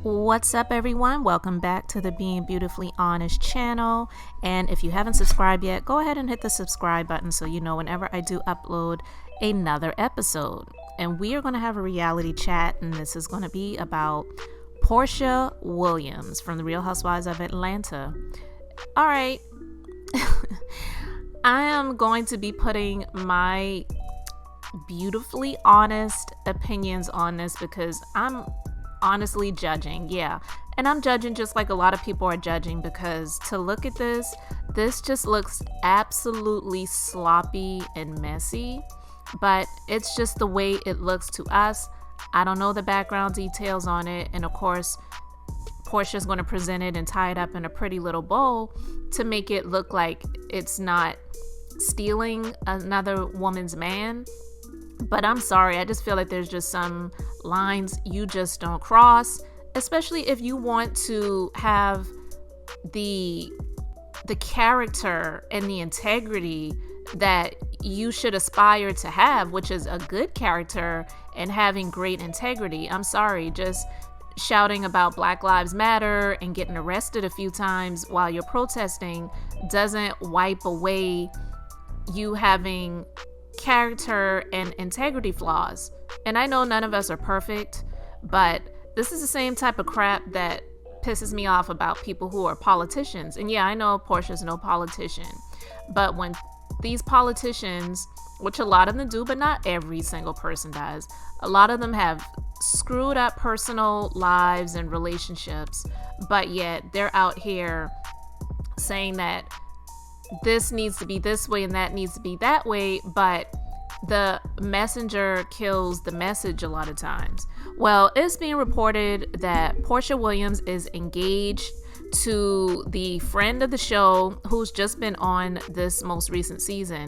What's up, everyone? Welcome back to the Being Beautifully Honest channel. And if you haven't subscribed yet, go ahead and hit the subscribe button so you know whenever I do upload another episode. And we are going to have a reality chat, and this is going to be about Porsha Williams from the Real Housewives of Atlanta. All right. I am going to be putting my beautifully honest opinions on this because I'm honestly judging. And I'm judging just like a lot of people are judging, because to look at this just looks absolutely sloppy and messy, but it's just the way it looks to us. I don't know the background details on it, and of course Porsha's going to present it and tie it up in a pretty little bow to make it look like it's not stealing another woman's man. But I'm sorry, I just feel like there's just some lines you just don't cross, especially if you want to have the character and the integrity that you should aspire to have, which is a good character and having great integrity. I'm sorry, just shouting about Black Lives Matter and getting arrested a few times while you're protesting doesn't wipe away you having character and integrity flaws. And I know none of us are perfect, but this is the same type of crap that pisses me off about people who are politicians. And yeah, I know Porsha's no politician, but when these politicians, which a lot of them do, but not every single person does, a lot of them have screwed up personal lives and relationships, but yet they're out here saying that this needs to be this way and that needs to be that way, but the messenger kills the message a lot of times. Well, it's being reported that Porsha Williams is engaged to the friend of the show who's just been on this most recent season,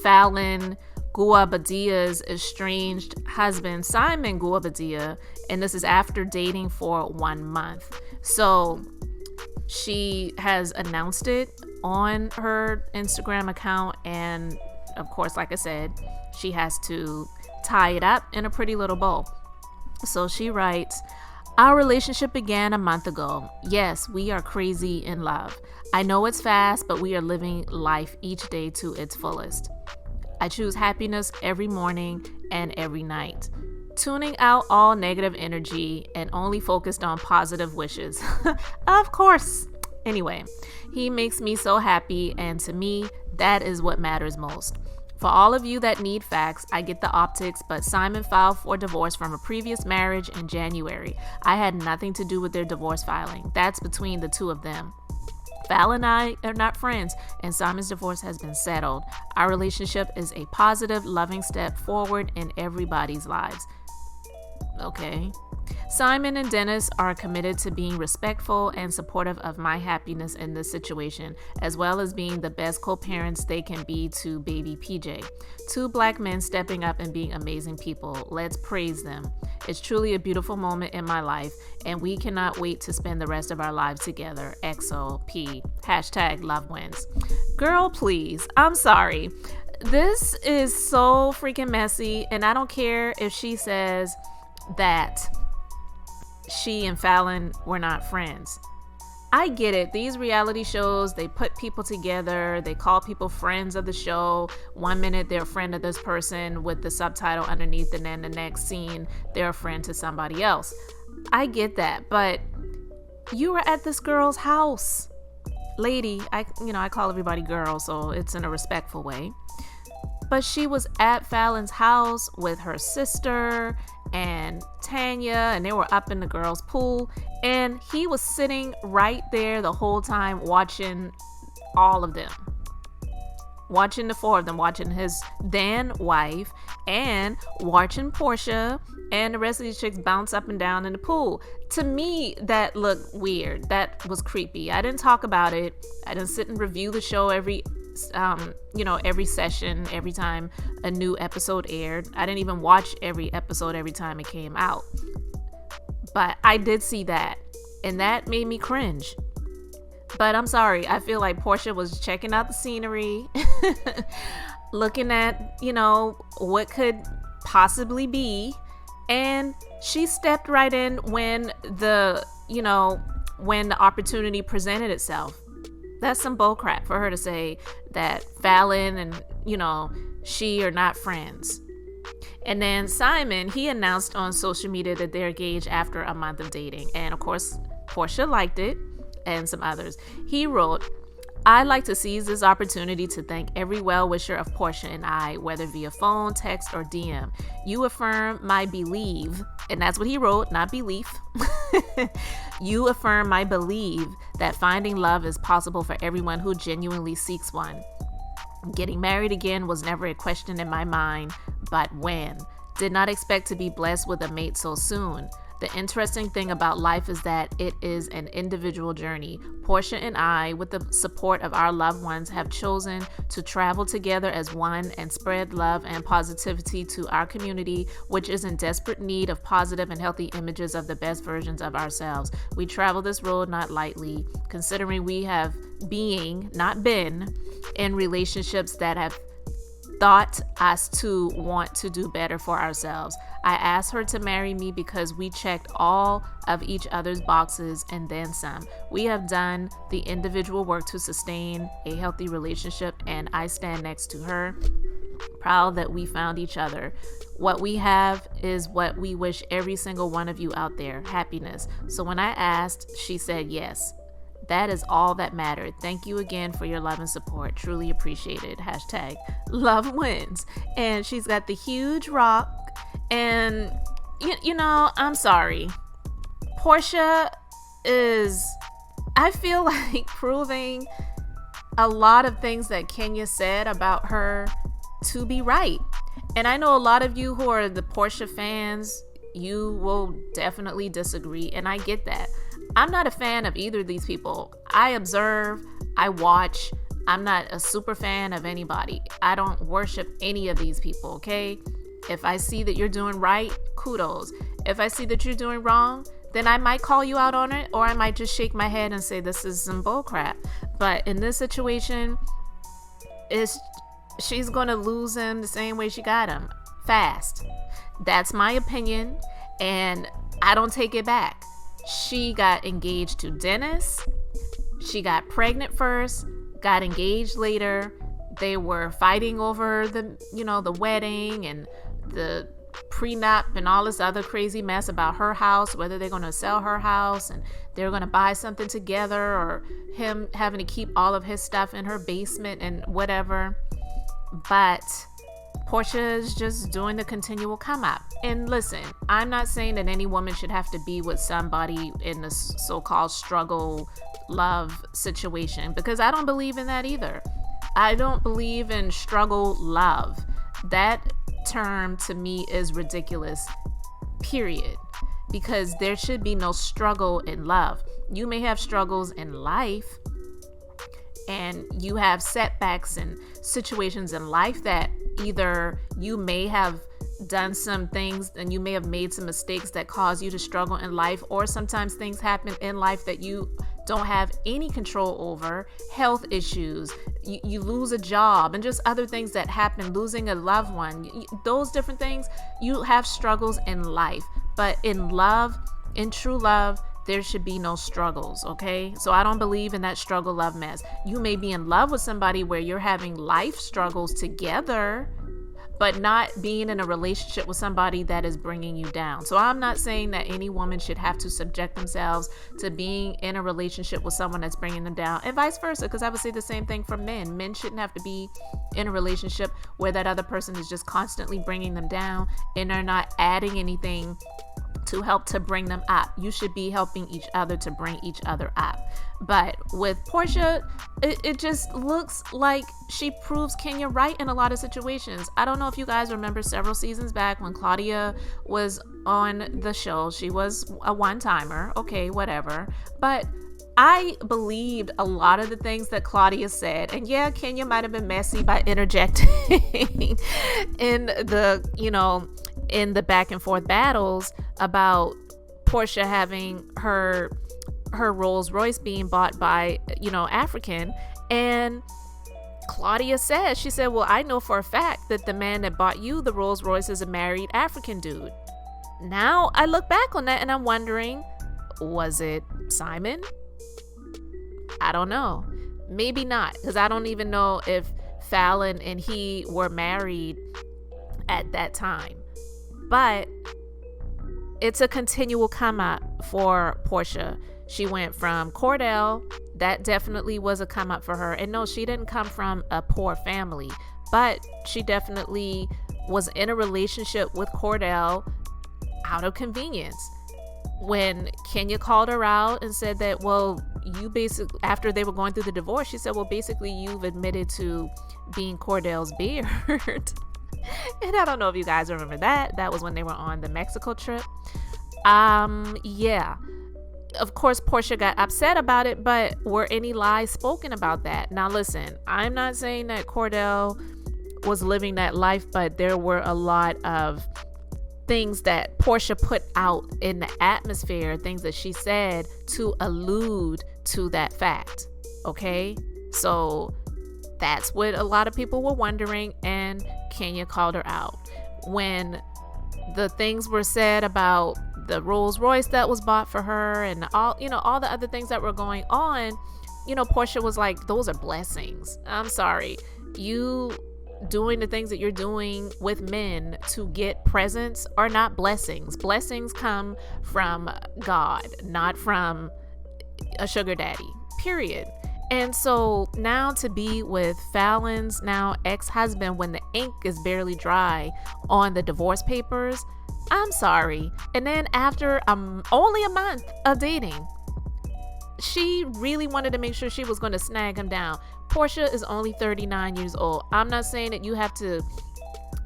Fallon Guabadia's estranged husband, Simon Guabadia, and this is after dating for 1 month. So she has announced it on her Instagram account, and of course, like I said, she has to tie it up in a pretty little bow. So she writes, "Our relationship began a month ago. Yes, we are crazy in love. I know it's fast, but we are living life each day to its fullest. I choose happiness every morning and every night, tuning out all negative energy and only focused on positive wishes." Of course. Anyway, he makes me so happy, and to me, that is what matters most. For all of you that need facts, I get the optics, but Simon filed for divorce from a previous marriage in January. I had nothing to do with their divorce filing. That's between the two of them. Fallon and I are not friends, and Simon's divorce has been settled. Our relationship is a positive, loving step forward in everybody's lives. Okay. Simon and Dennis are committed to being respectful and supportive of my happiness in this situation, as well as being the best co-parents they can be to baby PJ. Two Black men stepping up and being amazing people. Let's praise them. It's truly a beautiful moment in my life, and we cannot wait to spend the rest of our lives together. XOP. #LoveWins. Girl, please. I'm sorry. This is so freaking messy, and I don't care if she says that she and Fallon were not friends. I get it. These reality shows, they put people together. They call people friends of the show. 1 minute they're a friend of this person with the subtitle underneath, and then the next scene they're a friend to somebody else. I get that, but you were at this girl's house. Lady, I call everybody girl, so it's in a respectful way. But she was at Fallon's house with her sister and Tanya, and they were up in the girls' pool, and he was sitting right there the whole time watching all of them, watching the four of them, watching his then wife and watching Porsha and the rest of these chicks bounce up and down in the pool. To me, that looked weird. That was creepy. I didn't talk about it. I didn't sit and review the show every session, every time a new episode aired. I didn't even watch every episode every time it came out. But I did see that, and that made me cringe. But I'm sorry, I feel like Porsha was checking out the scenery, looking at, what could possibly be, And she stepped right in when when the opportunity presented itself. That's some bull crap for her to say that Fallon and, she are not friends. And then Simon, he announced on social media that they're engaged after a month of dating. And of course, Porsha liked it, and some others. He wrote, "I'd like to seize this opportunity to thank every well-wisher of Porsha and I, whether via phone, text, or DM. You affirm my belief," and that's what he wrote, not belief. "You affirm my belief that finding love is possible for everyone who genuinely seeks one. Getting married again was never a question in my mind, but when. Did not expect to be blessed with a mate so soon. The interesting thing about life is that it is an individual journey. Porsha and I, with the support of our loved ones, have chosen to travel together as one and spread love and positivity to our community, which is in desperate need of positive and healthy images of the best versions of ourselves. We travel this road not lightly, considering we have not been, in relationships that have thought us to want to do better for ourselves. I asked her to marry me because we checked all of each other's boxes and then some. We have done the individual work to sustain a healthy relationship, and I stand next to her, proud that we found each other. What we have is what we wish every single one of you out there, happiness. So when I asked, she said yes. That is all that mattered. Thank you again for your love and support. Truly appreciated. Hashtag love wins." And she's got the huge rock. And, I'm sorry. Porsha is, I feel like, proving a lot of things that Kenya said about her to be right. And I know a lot of you who are the Porsha fans, you will definitely disagree. And I get that. I'm not a fan of either of these people. I observe, I watch. I'm not a super fan of anybody. I don't worship any of these people, okay? If I see that you're doing right, kudos. If I see that you're doing wrong, then I might call you out on it, or I might just shake my head and say this is some bull crap. But in this situation, she's going to lose him the same way she got him, fast. That's my opinion, and I don't take it back. She got engaged to Dennis. She got pregnant first, got engaged later. They were fighting over the wedding and the prenup and all this other crazy mess about her house, whether they're going to sell her house and they're going to buy something together, or him having to keep all of his stuff in her basement and whatever. But Porsha is just doing the continual come up. And listen, I'm not saying that any woman should have to be with somebody in this so-called struggle love situation, because I don't believe in that either. I don't believe in struggle love. That term to me is ridiculous, period. Because there should be no struggle in love. You may have struggles in life, and you have setbacks and situations in life that either you may have done some things and you may have made some mistakes that cause you to struggle in life, or sometimes things happen in life that you don't have any control over, health issues, you lose a job, and just other things that happen, losing a loved one, those different things. You have struggles in life, but in love, in true love, there should be no struggles, okay? So I don't believe in that struggle love mess. You may be in love with somebody where you're having life struggles together, but not being in a relationship with somebody that is bringing you down. So I'm not saying that any woman should have to subject themselves to being in a relationship with someone that's bringing them down, and vice versa, because I would say the same thing for men. Men shouldn't have to be in a relationship where that other person is just constantly bringing them down and they're not adding anything to help to bring them up. You should be helping each other to bring each other up. But with Porsha, it just looks like she proves Kenya right in a lot of situations. I don't know if you guys remember several seasons back when Claudia was on the show. She was a one-timer. Okay, whatever. But I believed a lot of the things that Claudia said. And yeah, Kenya might have been messy by interjecting in the back and forth battles about Porsha having her Rolls Royce being bought by, African. And Claudia she said, well, I know for a fact that the man that bought you the Rolls Royce is a married African dude. Now I look back on that and I'm wondering, was it Simon? I don't know. Maybe not, because I don't even know if Fallon and he were married at that time. But it's a continual come up for Porsha. She went from Cordell. That definitely was a come up for her. And no, she didn't come from a poor family, but she definitely was in a relationship with Cordell out of convenience. When Kenya called her out and said that, well, you basically, after they were going through the divorce, she said, well, basically you've admitted to being Cordell's beard. And I don't know if you guys remember that. That was when they were on the Mexico trip. Yeah. Of course, Porsha got upset about it, but were any lies spoken about that? Now, listen, I'm not saying that Cordell was living that life, but there were a lot of things that Porsha put out in the atmosphere, things that she said to allude to that fact. Okay? So that's what a lot of people were wondering, and Kenya called her out. When the things were said about the Rolls Royce that was bought for her and all the other things that were going on, Porsha was like, those are blessings. I'm sorry. You doing the things that you're doing with men to get presents are not blessings. Blessings come from God, not from a sugar daddy, period. And so now to be with Fallon's now ex-husband when the ink is barely dry on the divorce papers, I'm sorry. And then after only a month of dating, she really wanted to make sure she was going to snag him down. Porsha is only 39 years old. I'm not saying that you have to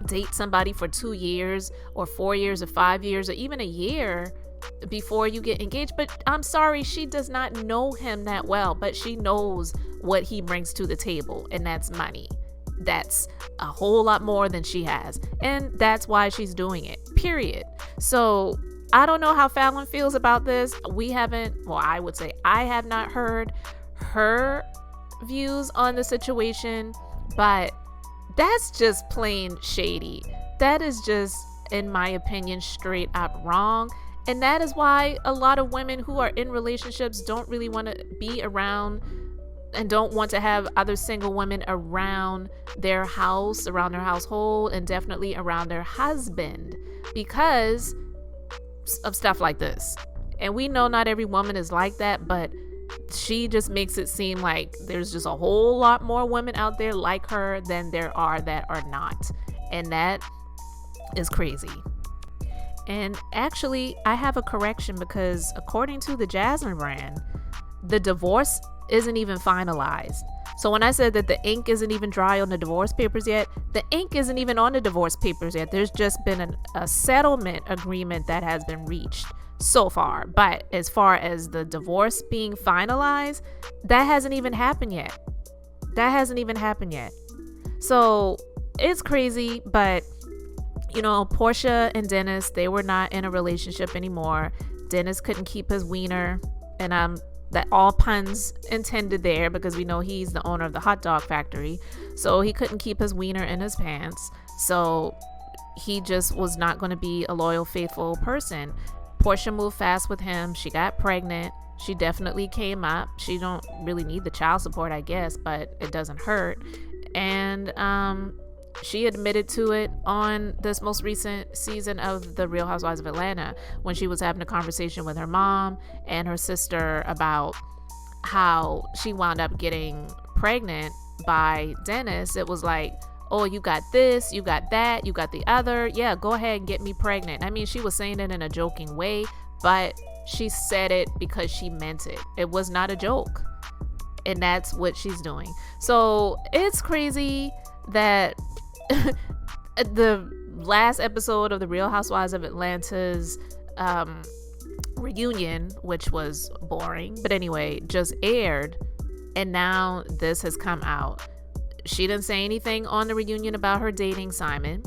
date somebody for 2 years or 4 years or 5 years or even a year before you get engaged, but I'm sorry, she does not know him that well, but she knows what he brings to the table, and that's money. That's a whole lot more than she has, and that's why she's doing it, period. So I don't know how Fallon feels about this. I would say I have not heard her views on the situation, but that's just plain shady. That is just, in my opinion, straight up wrong. And that is why a lot of women who are in relationships don't really want to be around and don't want to have other single women around their house, around their household, and definitely around their husband because of stuff like this. And we know not every woman is like that, but she just makes it seem like there's just a whole lot more women out there like her than there are that are not. And that is crazy. And actually, I have a correction because according to the Jasmine brand, the divorce isn't even finalized. So when I said that the ink isn't even dry on the divorce papers yet, the ink isn't even on the divorce papers yet. There's just been a settlement agreement that has been reached so far. But as far as the divorce being finalized, that hasn't even happened yet. So it's crazy, but Porsha and Dennis, they were not in a relationship anymore. Dennis couldn't keep his wiener, and that all puns intended there because we know he's the owner of the hot dog factory. So he couldn't keep his wiener in his pants. So he just was not going to be a loyal, faithful person. Porsha moved fast with him. She got pregnant. She definitely came up. She don't really need the child support, I guess, but it doesn't hurt. And she admitted to it on this most recent season of The Real Housewives of Atlanta when she was having a conversation with her mom and her sister about how she wound up getting pregnant by Dennis. It was like, oh, you got this, you got that, you got the other. Yeah, go ahead and get me pregnant. I mean, she was saying it in a joking way, but she said it because she meant it. It was not a joke. And that's what she's doing. So it's crazy that the last episode of The Real Housewives of Atlanta's reunion, which was boring, but anyway, just aired, and now this has come out. She didn't say anything on the reunion about her dating Simon.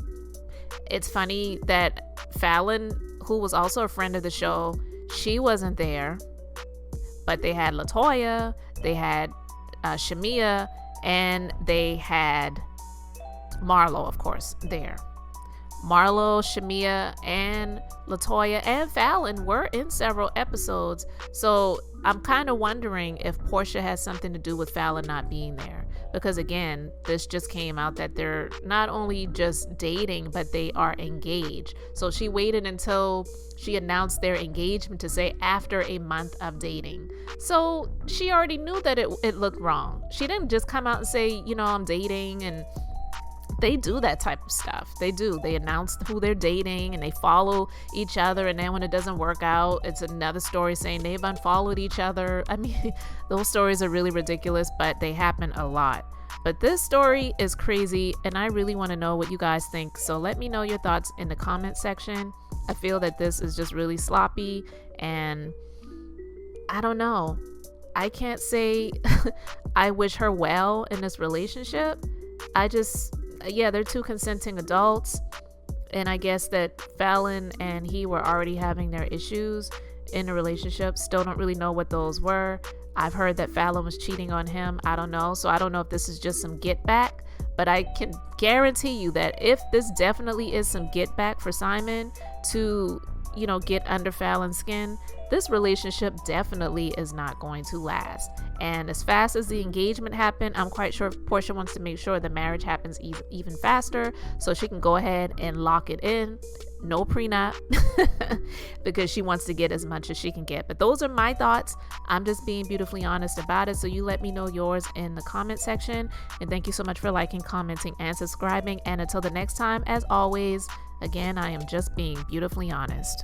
It's funny that Fallon, who was also a friend of the show, she wasn't there, but they had LaToya, they had Shamia, and they had Marlo, of course, there. Marlo, Shamia, and Latoya, and Fallon were in several episodes. So I'm kind of wondering if Porsha has something to do with Fallon not being there. Because again, this just came out that they're not only just dating, but they are engaged. So she waited until she announced their engagement to say after a month of dating. So she already knew that it looked wrong. She didn't just come out and say, I'm dating, and they do that type of stuff. They do. They announce who they're dating and they follow each other. And then when it doesn't work out, it's another story saying they've unfollowed each other. I mean, those stories are really ridiculous, but they happen a lot. But this story is crazy, and I really want to know what you guys think. So let me know your thoughts in the comment section. I feel that this is just really sloppy, and I don't know. I can't say I wish her well in this relationship. They're two consenting adults, and I guess that Fallon and he were already having their issues in the relationship. Still don't really know what those were. I've heard that Fallon was cheating on him. I don't know. So I don't know if this is just some get back, but I can guarantee you that if this definitely is some get back for Simon to, get under Fallon's skin, this relationship definitely is not going to last. And as fast as the engagement happened, I'm quite sure Porsha wants to make sure the marriage happens even faster so she can go ahead and lock it in. No prenup, because she wants to get as much as she can get. But those are my thoughts. I'm just being beautifully honest about it. So you let me know yours in the comment section. And thank you so much for liking, commenting, and subscribing. And until the next time, as always, again, I am just being beautifully honest.